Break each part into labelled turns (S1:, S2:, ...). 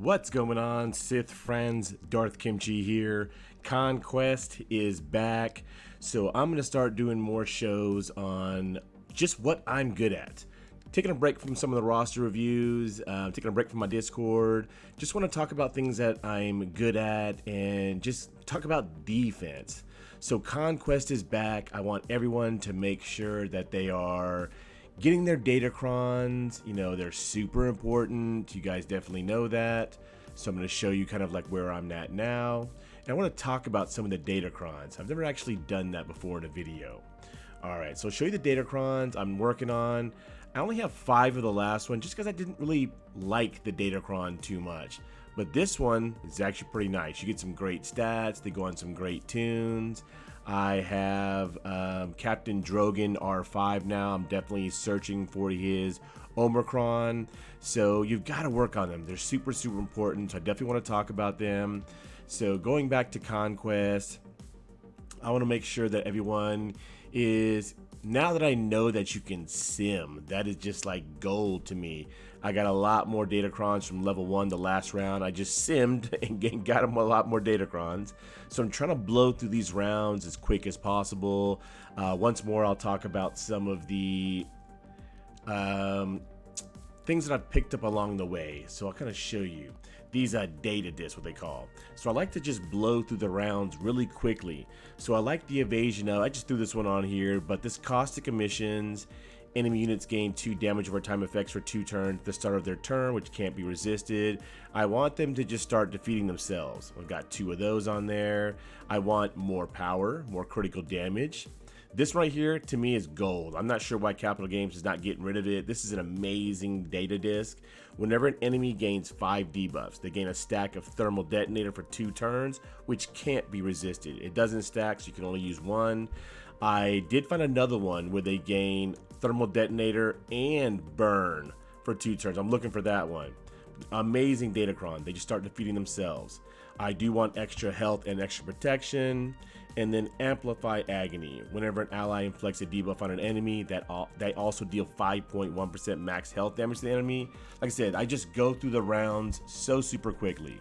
S1: What's going on, Sith friends? Darth Kimchi here. Conquest is back, so I'm going to start doing more shows on just what I'm good at. Taking a break from some of the roster reviews, taking a break from my Discord. Just want to talk about things that I'm good at and just talk about defense. So Conquest is back. I want everyone to make sure that they are getting their datacrons. You know, they're super important. You guys definitely know that. So I'm going to show you kind of like where I'm at now. And I want to talk about some of the datacrons. I've never actually done that before in a video. All right, so I'll show you the datacrons I'm working on. I only have 5 of the last one just because I didn't really like the datacron too much. But this one is actually pretty nice. You get some great stats. They go on some great tunes. I have Captain Drogon R5 now. I'm definitely searching for his Omicron. So you've got to work on them. They're super, super important. So I definitely want to talk about them. So going back to Conquest, I want to make sure that everyone is, now that I know that you can sim, that is just like gold to me. I got a lot more datacrons from level 1 the last round. I just simmed and got them a lot more datacrons. So I'm trying to blow through these rounds as quick as possible. Once more, I'll talk about some of the things that I've picked up along the way. So I'll kind of show you. These data discs, what they call. So I like to just blow through the rounds really quickly. So I like the evasion. I just threw this one on here, but this caustic emissions, enemy units gain 2 damage over time effects for 2 turns at the start of their turn, which can't be resisted. I want them to just start defeating themselves. I've got 2 of those on there. I want more power, more critical damage. This right here, to me, is gold. I'm not sure why Capital Games is not getting rid of it. This is an amazing data disc. Whenever an enemy gains 5 debuffs, they gain a stack of thermal detonator for 2 turns, which can't be resisted. It doesn't stack, so you can only use 1. I did find another one where they gain thermal detonator and burn for 2 turns. I'm looking for that one. Amazing datacron. They just start defeating themselves. I do want extra health and extra protection. And then amplify agony. Whenever an ally inflicts a debuff on an enemy, they also deal 5.1% max health damage to the enemy. Like I said, I just go through the rounds so super quickly.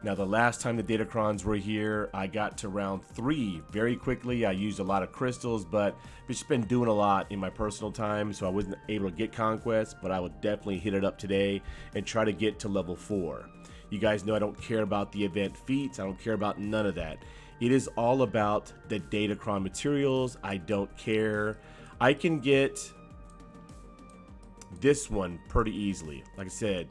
S1: Now, the last time the datacrons were here, I got to round 3 very quickly. I used a lot of crystals, but I've just been doing a lot in my personal time, so I wasn't able to get Conquest, but I will definitely hit it up today and try to get to level 4. You guys know I don't care about the event feats. I don't care about none of that. It is all about the datacron materials. I don't care. I can get this one pretty easily. Like I said,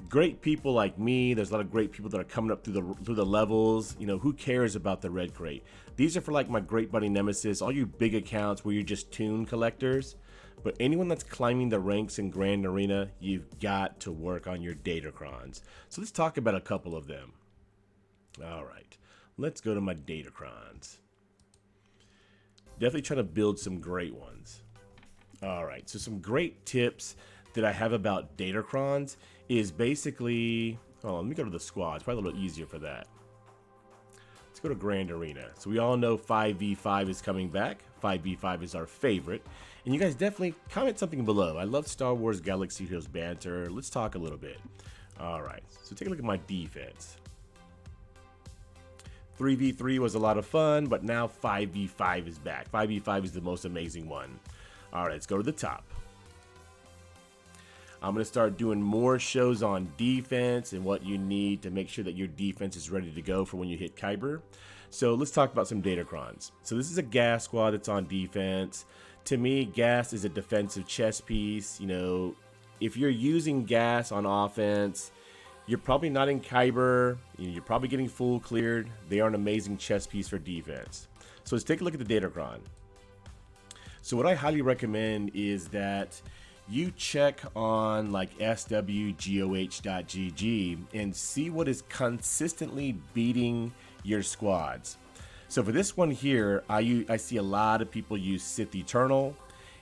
S1: great people like me. There's a lot of great people that are coming up through the levels. You know, who cares about the red crate? These are for like my great buddy Nemesis, all you big accounts where you're just tune collectors. But anyone that's climbing the ranks in Grand Arena, you've got to work on your datacrons. So let's talk about a couple of them. All right. Let's go to my datacrons. Definitely trying to build some great ones. All right, so some great tips that I have about datacrons is basically, oh, let me go to the squad. It's probably a little easier for that. Let's go to Grand Arena. So we all know 5v5 is coming back. 5v5 is our favorite. And you guys definitely comment something below. I love Star Wars Galaxy Heroes banter. Let's talk a little bit. All right, so take a look at my defense. 3v3 was a lot of fun, but now 5v5 is back. 5v5 is the most amazing one. All right, let's go to the top. I'm going to start doing more shows on defense and what you need to make sure that your defense is ready to go for when you hit Kyber. So let's talk about some datacrons. So this is a gas squad that's on defense. To me, gas is a defensive chess piece. You know, if you're using gas on offense, you're probably not in Kyber. You're probably getting full cleared. They are an amazing chess piece for defense. So let's take a look at the datacron. So what I highly recommend is that you check on like swgoh.gg and see what is consistently beating your squads. So for this one here, I see a lot of people use Sith Eternal.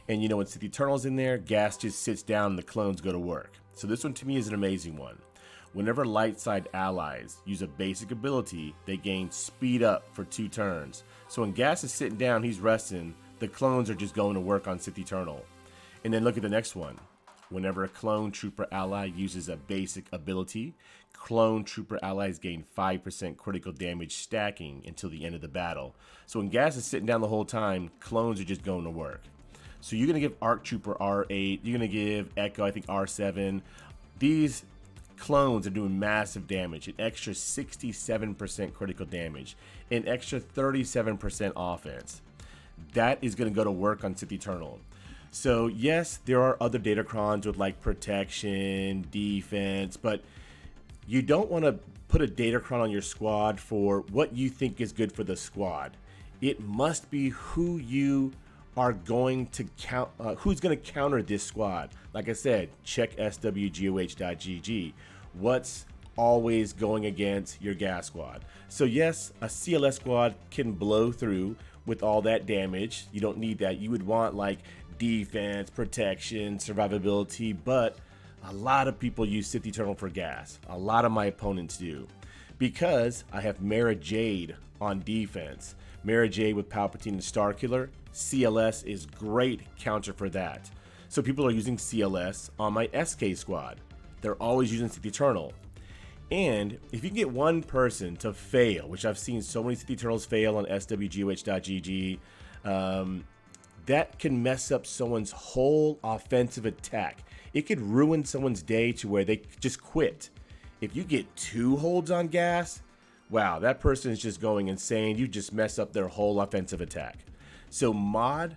S1: And you know, when Sith Eternal's in there, gas just sits down and the clones go to work. So this one to me is an amazing one. Whenever light side allies use a basic ability, they gain speed up for 2 turns. So when Gas is sitting down, he's resting, the clones are just going to work on Sith Eternal. And then look at the next one. Whenever a clone trooper ally uses a basic ability, clone trooper allies gain 5% critical damage stacking until the end of the battle. So when gas is sitting down the whole time, clones are just going to work. So you're going to give ARC Trooper R8, you're going to give Echo, I think R7. These clones are doing massive damage, an extra 67% critical damage, an extra 37% offense. That is going to go to work on Sith Eternal. So yes, there are other Datacrons with like protection, defense, but you don't want to put a Datacron on your squad for what you think is good for the squad. It must be who you are going to count, who's going to counter this squad. Like I said, check swgoh.gg. What's always going against your gas squad? So yes, a CLS squad can blow through with all that damage. You don't need that. You would want like defense, protection, survivability, but a lot of people use Sith Eternal for gas. A lot of my opponents do. Because I have Mara Jade on defense. Mara Jade with Palpatine and Starkiller. CLS is great counter for that. So people are using CLS on my SK squad. They're always using Sith Eternal. And if you can get one person to fail, which I've seen so many Sith Eternals fail on swgoh.gg, that can mess up someone's whole offensive attack. It could ruin someone's day to where they just quit. If you get 2 holds on gas, wow, that person is just going insane. You just mess up their whole offensive attack. So mod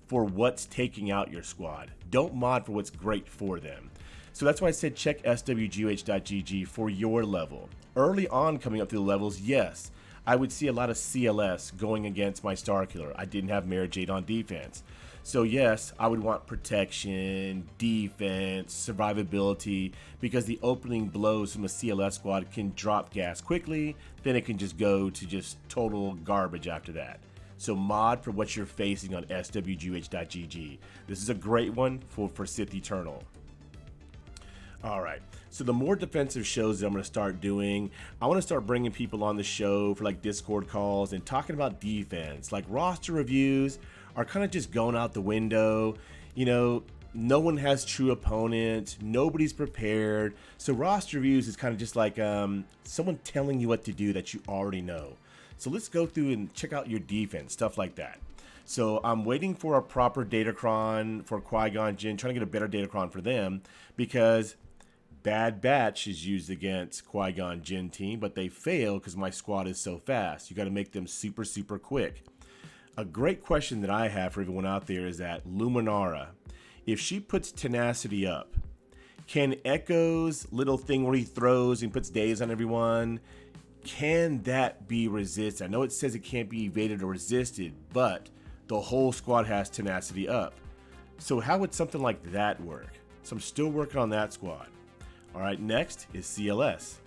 S1: for what's taking out your squad. Don't mod for what's great for them. So that's why I said check swgoh.gg for your level. Early on coming up through the levels, yes, I would see a lot of CLS going against my Starkiller. I didn't have Mara Jade on defense. So yes, I would want protection, defense, survivability, because the opening blows from a CLS squad can drop gas quickly, then it can just go to just total garbage after that. So mod for what you're facing on swgoh.gg. This is a great one for Sith Eternal. Alright, so the more defensive shows that I'm going to start doing, I want to start bringing people on the show for like Discord calls and talking about defense. Like roster reviews are kind of just going out the window. You know, no one has true opponents, nobody's prepared. So roster reviews is kind of just like someone telling you what to do that you already know. So let's go through and check out your defense, stuff like that. So I'm waiting for a proper Datacron for Qui-Gon Jinn, trying to get a better Datacron for them, because Bad Batch is used against Qui-Gon Jinn team, but they fail because my squad is so fast. You got to make them super, super quick. A great question that I have for everyone out there is that Luminara, if she puts tenacity up, can Echo's little thing where he throws and puts daze on everyone, can that be resisted? I know it says it can't be evaded or resisted, but the whole squad has tenacity up. So how would something like that work? So I'm still working on that squad. All right, next is CLS.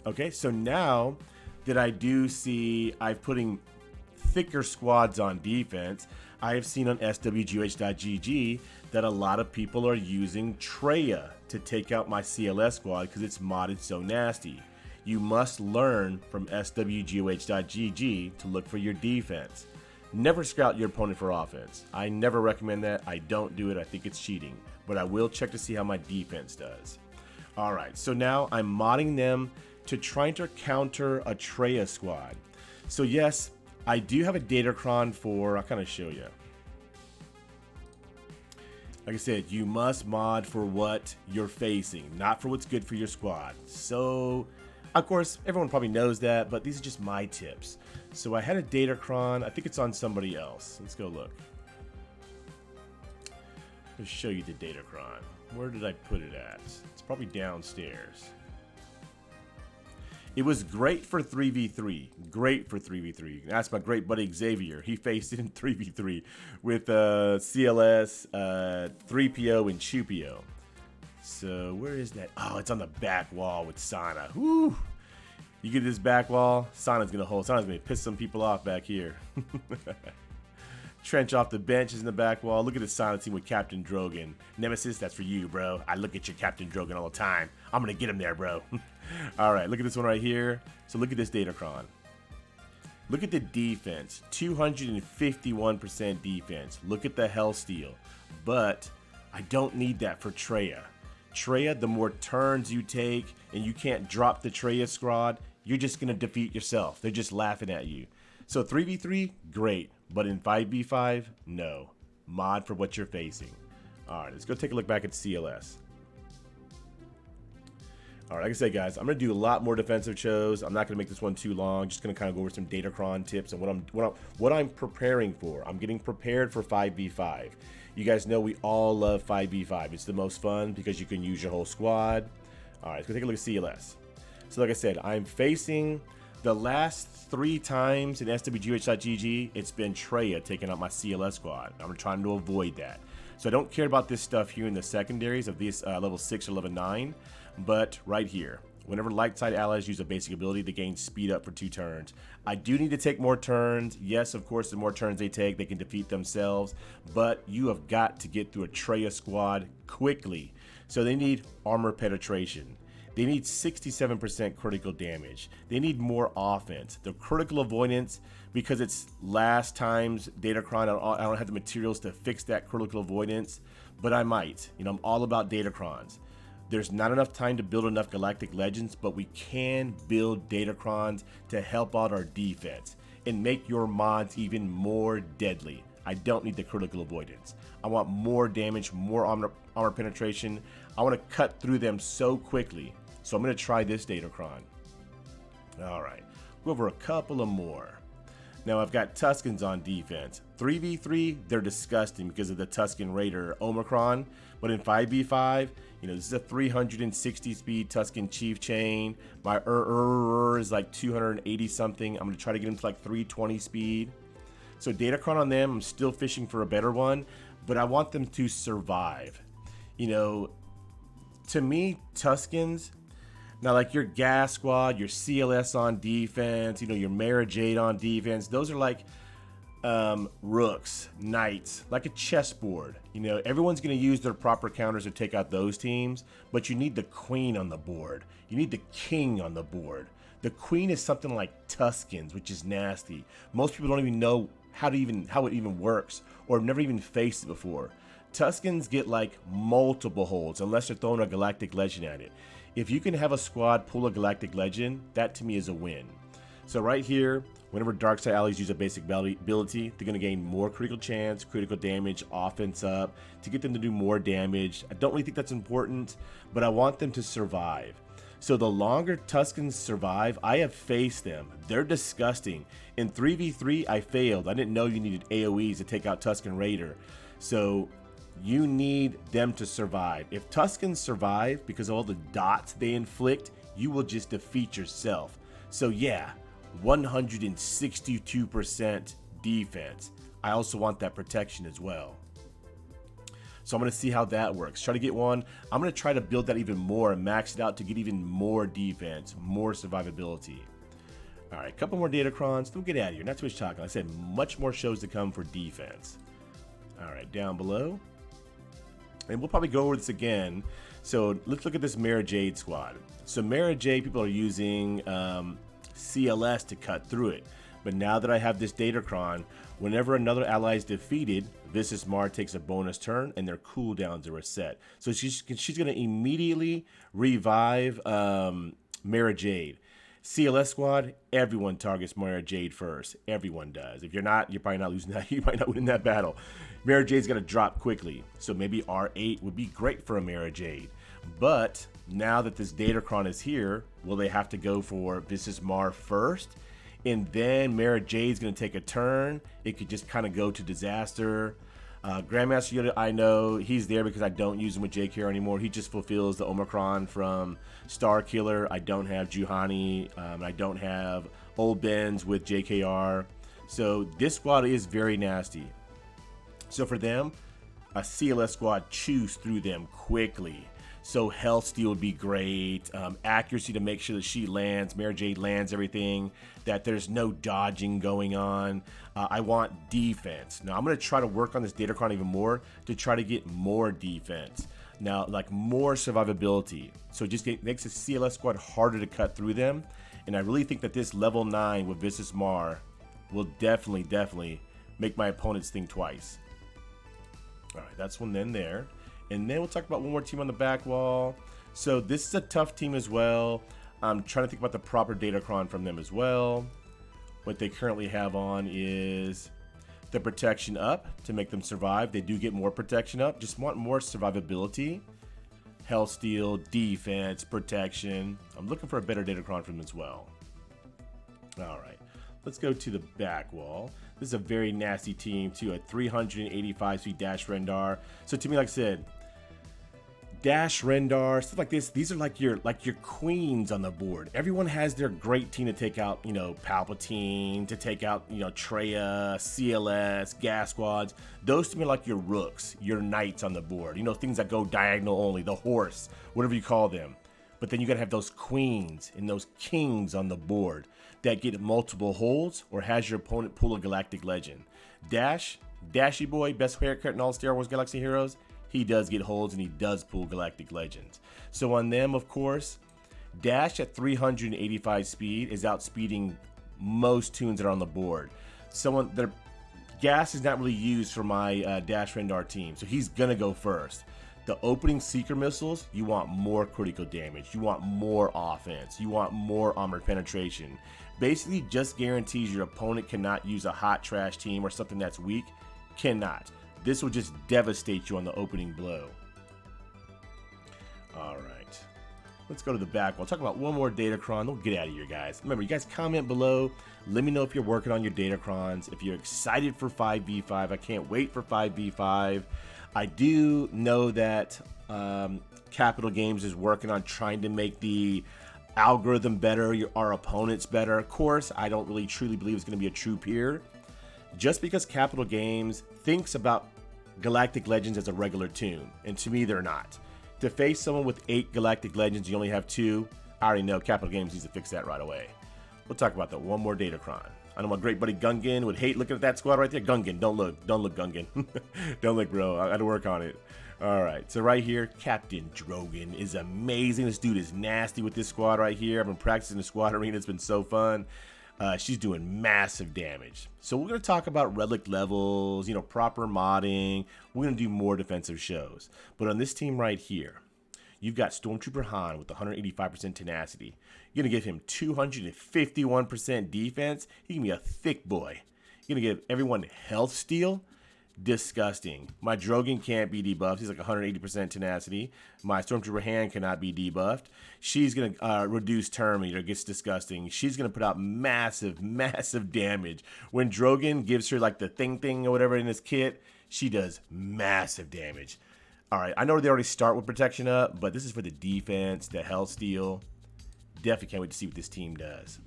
S1: Okay, so now that I do see I'm putting thicker squads on defense, I have seen on swgoh.gg that a lot of people are using Traya to take out my CLS squad because it's modded so nasty. You must learn from swgoh.gg to look for your defense. Never scout your opponent for offense. I never recommend that. I don't do it. I think it's cheating. But I will check to see how my defense does. All right, so now I'm modding them to try to counter a Traya squad. So yes, I do have a Datacron for, I'll kind of show you. Like I said, you must mod for what you're facing, not for what's good for your squad. So, of course, everyone probably knows that, but these are just my tips. So I had a Datacron, I think it's on somebody else. Let's go look. Let's show you the Datacron. Where did I put it at? It's probably downstairs. It was great for 3v3. Great for 3v3. That's my great buddy Xavier. He faced it in 3v3 with CLS, 3PO, and Chupio. So where is that? Oh, it's on the back wall with Sana. Woo! You get this back wall, Sana's gonna piss some people off back here. Trench off the bench is in the back wall. Look at the Sana team with Captain Drogon. Nemesis, that's for you, bro. I look at your Captain Drogon all the time. I'm gonna get him there, bro. All right, look at this one right here. So look at this Datacron. Look at the defense, 251% defense. Look at the Hellsteel. But I don't need that for Treya. Treya, the more turns you take and you can't drop the Treya squad, you're just going to defeat yourself. They're just laughing at you. So 3v3, great. But in 5v5, no. Mod for what you're facing. All right, let's go take a look back at CLS. All right, like I said, guys, I'm going to do a lot more defensive shows. I'm not going to make this one too long. Just going to kind of go over some Datacron tips and what I'm preparing for. I'm getting prepared for 5v5. You guys know we all love 5v5. It's the most fun because you can use your whole squad. All right, let's go take a look at CLS. So like I said, I'm facing the last 3 times in SWGH.GG, it's been Treya taking out my CLS squad. I'm trying to avoid that. So I don't care about this stuff here in the secondaries of these level 6 or level 9. But right here, whenever light side allies use a basic ability, they gain speed up for 2 turns. I do need to take more turns. Yes, of course, the more turns they take, they can defeat themselves. But you have got to get through a Treya squad quickly. So they need armor penetration. They need 67% critical damage. They need more offense. The critical avoidance, because it's last time's Datacron, I don't have the materials to fix that critical avoidance, but I might. You know, I'm all about Datacrons. There's not enough time to build enough Galactic Legends, but we can build Datacrons to help out our defense and make your mods even more deadly. I don't need the critical avoidance. I want more damage, more armor penetration. I want to cut through them so quickly. So I'm going to try this Datacron. All right, go over a couple of more. Now I've got Tuskens on defense. 3v3, they're disgusting because of the Tusken Raider Omicron. But in 5v5, you know, this is a 360 speed Tusken Chief Chain. My is like 280 something. I'm going to try to get him to like 320 speed. So Datacron on them, I'm still fishing for a better one, but I want them to survive. You know, to me, Tuskens, now like your Gas Squad, your CLS on defense, you know, your Mara Jade on defense, those are like rooks, knights, like a chessboard. You know, everyone's going to use their proper counters to take out those teams, but you need the queen on the board. You need the king on the board. The queen is something like Tuskens, which is nasty. Most people don't even know how it even works, or have never even faced it before. Tuskens get like multiple holds unless they're throwing a Galactic Legend at it. If you can have a squad pull a Galactic Legend, that to me is a win. So right here, whenever dark side allies use a basic ability, they're going to gain more critical chance, critical damage, offense up, to get them to do more damage. I don't really think that's important, but I want them to survive. So the longer Tuskens survive, I have faced them. They're disgusting. In 3v3, I failed. I didn't know you needed AoEs to take out Tusken Raider. So you need them to survive. If Tuskens survive because of all the dots they inflict, you will just defeat yourself. So yeah, 162% defense. I also want that protection as well. So I'm going to see how that works. Try to get one. I'm going to try to build that even more and max it out to get even more defense, more survivability. All right, a couple more Datacrons. We'll get out of here. Not too much talking. Like I said, much more shows to come for defense. All right, down below. And we'll probably go over this again. So let's look at this Mara Jade squad. So Mara Jade, people are using CLS to cut through it. But now that I have this Datacron, whenever another ally is defeated, Visas Mar takes a bonus turn and their cooldowns are reset. So she's going to immediately revive Mara Jade. CLS squad, everyone targets Mara Jade first. Everyone does. If you're not, you're probably not losing that. You might not win that battle. Mara Jade's going to drop quickly. So maybe R8 would be great for a Mara Jade. But now that this Datacron is here, will they have to go for Visas Mar first? And then Mara Jade's going to take a turn. It could just kind of go to disaster. Grandmaster Yoda, I know he's there because I don't use him with JKR anymore. He just fulfills the Omicron from Star Killer. I don't have Juhani. I don't have Old Benz with JKR. So this squad is very nasty. So for them, a CLS squad chews through them quickly. So health steal would be great. Accuracy to make sure that she lands. Mara Jade lands everything. That there's no dodging going on. I want defense. Now I'm going to try to work on this Datacron even more to try to get more defense. Now, like more survivability. So it just makes the CLS squad harder to cut through them. And I really think that this level 9 with Visas Mar will definitely make my opponents think twice. All right, that's one then there. And then we'll talk about one more team on the back wall. So this is a tough team as well. I'm trying to think about the proper datacron from them as well. What they currently have on is the protection up to make them survive. They do get more protection up, just want more survivability. Health steal, defense, protection. I'm looking for a better datacron from them as well. All right, let's go to the back wall. This is a very nasty team too, a 385 speed Dash Rendar. So to me, like I said, Dash Rendar, stuff like this, these are like your queens on the board. Everyone has their great team to take out, you know, Palpatine, to take out, you know, Traya, CLS, gas squads. Those to me are like your rooks, your knights on the board. You know, things that go diagonal only, the horse, whatever you call them. But then you gotta have those queens and those kings on the board that get multiple holds or has your opponent pull a Galactic Legend. Dashy boy, best haircut in all Star Wars Galaxy Heroes. He does get holds and he does pull Galactic Legends. So on them, of course, Dash at 385 speed is outspeeding most tunes that are on the board. Their gas is not really used for my Dash Rendar team, so he's gonna go first. The opening Seeker missiles, you want more critical damage, you want more offense, you want more armored penetration. Basically, just guarantees your opponent cannot use a hot trash team or something that's weak. Cannot. This will just devastate you on the opening blow. All right, let's go to the back. We'll talk about one more datacron. We'll get out of here, guys. Remember, you guys comment below. Let me know if you're working on your datacrons. If you're excited for 5v5, I can't wait for 5v5. I do know that Capital Games is working on trying to make the algorithm better, our opponents better. Of course, I don't really truly believe it's going to be a true peer. Just because Capital Games thinks about Galactic Legends as a regular tune, and to me, they're not. To face someone with 8 Galactic Legends, you only have 2. I already know Capital Games needs to fix that right away. We'll talk about that one more datacron. I know my great buddy Gungan would hate looking at that squad right there. Gungan, don't look Gungan. Don't look, bro. I gotta work on it. All right, so right here, Captain Drogon is amazing. This dude is nasty with this squad right here. I've been practicing the squad arena. It's been so fun. She's doing massive damage. So we're going to talk about relic levels, you know, proper modding. We're going to do more defensive shows. But on this team right here, you've got Stormtrooper Han with 185% tenacity. You're going to give him 251% defense. He can be a thick boy. You're going to give everyone health steal. Disgusting. My Drogon can't be debuffed. He's like 180% tenacity. My Stormtrooper hand cannot be debuffed. She's going to reduce Terminator. It gets disgusting. She's going to put out massive damage. When Drogon gives her like the thing or whatever in his kit, she does massive damage. All right, I know they already start with protection up, but this is for the defense, the health steal. Definitely can't wait to see what this team does.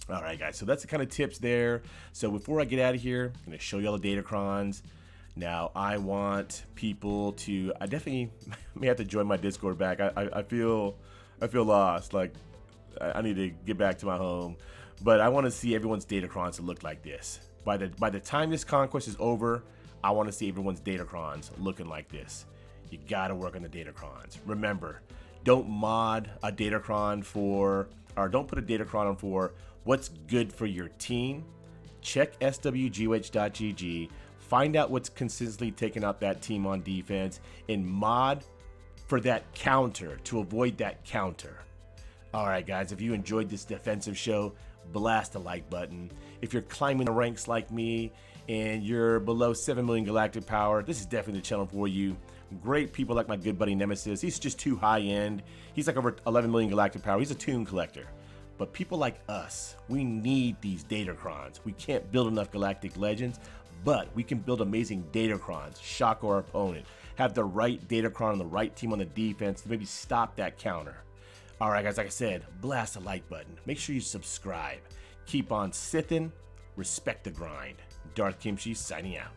S1: All right, guys, so that's the kind of tips there. So before I get out of here, I'm going to show you all the datacrons. Now, I want people to, I definitely may have to join my Discord back. I feel lost. Like, I need to get back to my home. But I want to see everyone's datacrons to look like this. By the time this Conquest is over, I want to see everyone's datacrons looking like this. You got to work on the datacrons. Remember, don't mod a datacron don't put a datacron on for what's good for your team. Check swgh.gg, find out what's consistently taking out that team on defense, and mod for that counter to avoid that counter. All right, guys, if you enjoyed this defensive show, blast the like button. If you're climbing the ranks like me and you're below 7 million galactic power, this is definitely the channel for you. Great people like my good buddy Nemesis. He's just too high end. He's like over 11 million galactic power. He's a tune collector. But people like us, we need these datacrons. We can't build enough galactic legends, but we can build amazing datacrons, shock our opponent, have the right datacron on the right team on the defense to maybe stop that counter. All right, guys, like I said, blast the like button. Make sure you subscribe. Keep on Sithin', respect the grind. Darth Kimchi signing out.